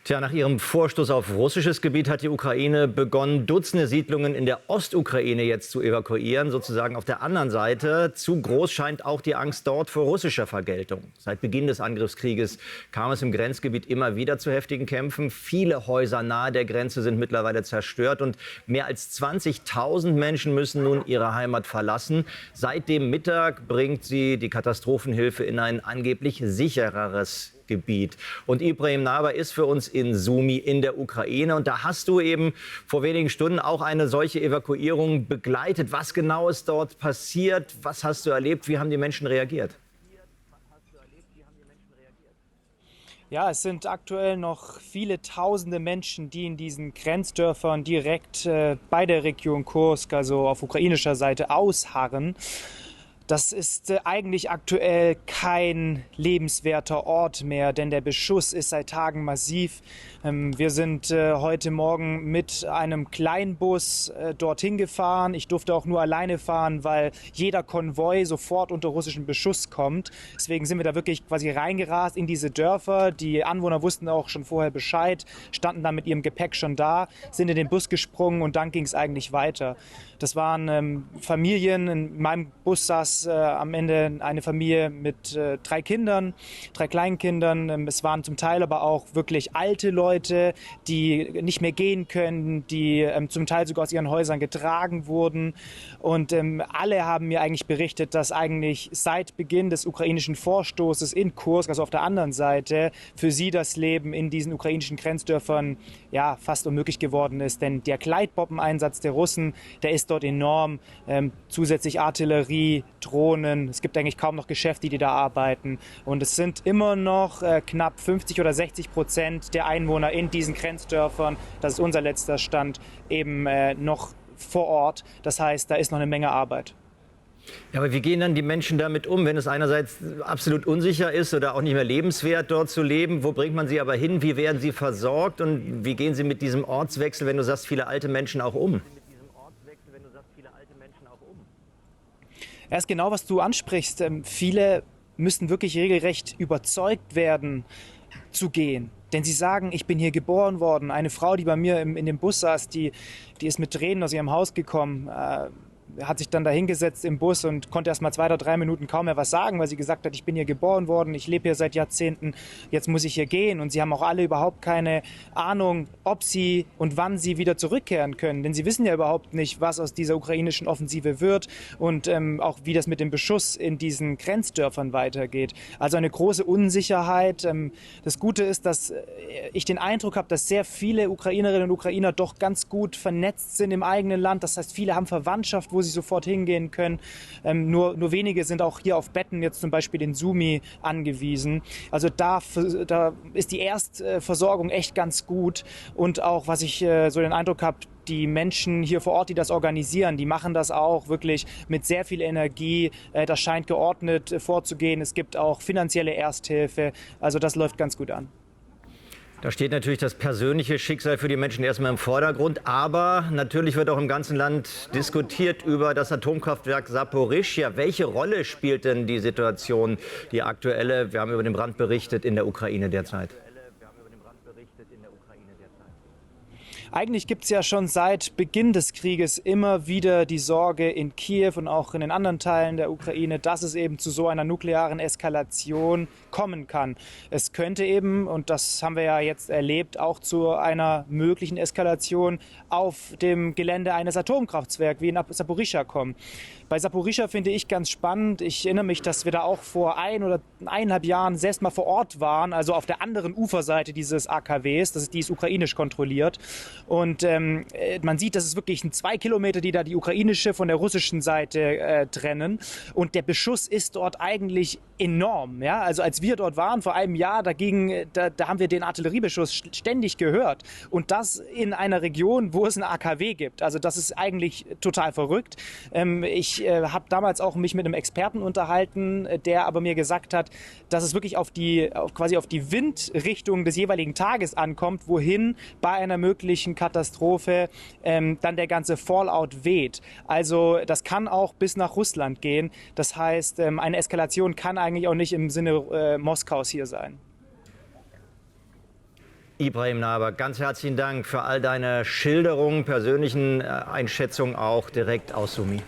Tja, nach ihrem Vorstoß auf russisches Gebiet hat die Ukraine begonnen, Dutzende Siedlungen in der Ostukraine jetzt zu evakuieren, sozusagen auf der anderen Seite. Zu groß scheint auch die Angst dort vor russischer Vergeltung. Seit Beginn des Angriffskrieges kam es im Grenzgebiet immer wieder zu heftigen Kämpfen. Viele Häuser nahe der Grenze sind mittlerweile zerstört und mehr als 20.000 Menschen müssen nun ihre Heimat verlassen. Seit dem Mittag bringt sie die Katastrophenhilfe in ein angeblich sichereres Gebiet. Und Ibrahim Naber ist für uns in Sumy in der Ukraine. Und da hast du eben vor wenigen Stunden auch eine solche Evakuierung begleitet. Was genau ist dort passiert? Was hast du erlebt? Wie haben die Menschen reagiert? Ja, es sind aktuell noch viele tausende Menschen, die in diesen Grenzdörfern direkt bei der Region Kursk, also auf ukrainischer Seite, ausharren. Das ist eigentlich aktuell kein lebenswerter Ort mehr, denn der Beschuss ist seit Tagen massiv. Wir sind heute Morgen mit einem Kleinbus dorthin gefahren. Ich durfte auch nur alleine fahren, weil jeder Konvoi sofort unter russischen Beschuss kommt. Deswegen sind wir da wirklich quasi reingerast in diese Dörfer. Die Anwohner wussten auch schon vorher Bescheid, standen dann mit ihrem Gepäck schon da, sind in den Bus gesprungen und dann ging es eigentlich weiter. Das waren Familien. In meinem Bus saß am Ende eine Familie mit 3 Kindern, 3 Kleinkindern. Es waren zum Teil aber auch wirklich alte Leute, die nicht mehr gehen können, die zum Teil sogar aus ihren Häusern getragen wurden. Und alle haben mir eigentlich berichtet, dass eigentlich seit Beginn des ukrainischen Vorstoßes in Kursk, also auf der anderen Seite, für sie das Leben in diesen ukrainischen Grenzdörfern ja fast unmöglich geworden ist. Denn der Gleitbombeneinsatz der Russen, der ist dort enorm. Zusätzlich Artillerie, Drohnen. Es gibt eigentlich kaum noch Geschäfte, die da arbeiten. Und es sind immer noch knapp 50 oder 60% der Einwohner in diesen Grenzdörfern, das ist unser letzter Stand, eben noch vor Ort. Das heißt, da ist noch eine Menge Arbeit. Ja, aber wie gehen dann die Menschen damit um, wenn es einerseits absolut unsicher ist oder auch nicht mehr lebenswert, dort zu leben? Wo bringt man sie aber hin? Wie werden sie versorgt? Und wie gehen sie mit diesem Ortswechsel, wenn du sagst, viele alte Menschen auch um? Ja, ist genau, was du ansprichst. Viele müssen wirklich regelrecht überzeugt werden, zu gehen. Denn sie sagen, ich bin hier geboren worden. Eine Frau, die bei mir in dem Bus saß, die ist mit Tränen aus ihrem Haus gekommen, hat sich dann da hingesetzt im Bus und konnte erst mal 2 oder 3 Minuten kaum mehr was sagen, weil sie gesagt hat, ich bin hier geboren worden, ich lebe hier seit Jahrzehnten, jetzt muss ich hier gehen. Und sie haben auch alle überhaupt keine Ahnung, ob sie und wann sie wieder zurückkehren können. Denn sie wissen ja überhaupt nicht, was aus dieser ukrainischen Offensive wird und auch wie das mit dem Beschuss in diesen Grenzdörfern weitergeht. Also eine große Unsicherheit. Das Gute ist, dass ich den Eindruck habe, dass sehr viele Ukrainerinnen und Ukrainer doch ganz gut vernetzt sind im eigenen Land. Das heißt, viele haben Verwandtschaft, wo sie sofort hingehen können. Nur wenige sind auch hier auf Betten, jetzt zum Beispiel in Sumy, angewiesen. Also da ist die Erstversorgung echt ganz gut. Und auch, was ich so den Eindruck habe, die Menschen hier vor Ort, die das organisieren, die machen das auch wirklich mit sehr viel Energie. Das scheint geordnet vorzugehen. Es gibt auch finanzielle Ersthilfe. Also das läuft ganz gut an. Da steht natürlich das persönliche Schicksal für die Menschen erstmal im Vordergrund. Aber natürlich wird auch im ganzen Land diskutiert über das Atomkraftwerk Saporischschja. Welche Rolle spielt denn die Situation, die aktuelle, wir haben über den Brand berichtet, in der Ukraine derzeit? Eigentlich gibt es ja schon seit Beginn des Krieges immer wieder die Sorge in Kiew und auch in den anderen Teilen der Ukraine, dass es eben zu so einer nuklearen Eskalation kommen kann. Es könnte eben, und das haben wir ja jetzt erlebt, auch zu einer möglichen Eskalation auf dem Gelände eines Atomkraftwerks wie in Saporischschja kommen. Bei Saporischschja finde ich ganz spannend. Ich erinnere mich, dass wir da auch vor 1 oder 1,5 Jahren selbst mal vor Ort waren, also auf der anderen Uferseite dieses AKWs. Die ist ukrainisch kontrolliert. Und man sieht, das ist wirklich 2 Kilometer, die da die ukrainische von der russischen Seite trennen. Und der Beschuss ist dort eigentlich enorm. Ja? Also als wir dort waren vor einem Jahr, da haben wir den Artilleriebeschuss ständig gehört. Und das in einer Region, wo es ein AKW gibt. Also das ist eigentlich total verrückt. Ich habe damals auch mich mit einem Experten unterhalten, der aber mir gesagt hat, dass es wirklich quasi auf die Windrichtung des jeweiligen Tages ankommt, wohin bei einer möglichen Katastrophe dann der ganze Fallout weht. Also das kann auch bis nach Russland gehen. Das heißt, eine Eskalation kann eigentlich auch nicht im Sinne Moskaus hier sein. Ibrahim Naber, ganz herzlichen Dank für all deine Schilderungen, persönlichen Einschätzungen auch direkt aus Sumy.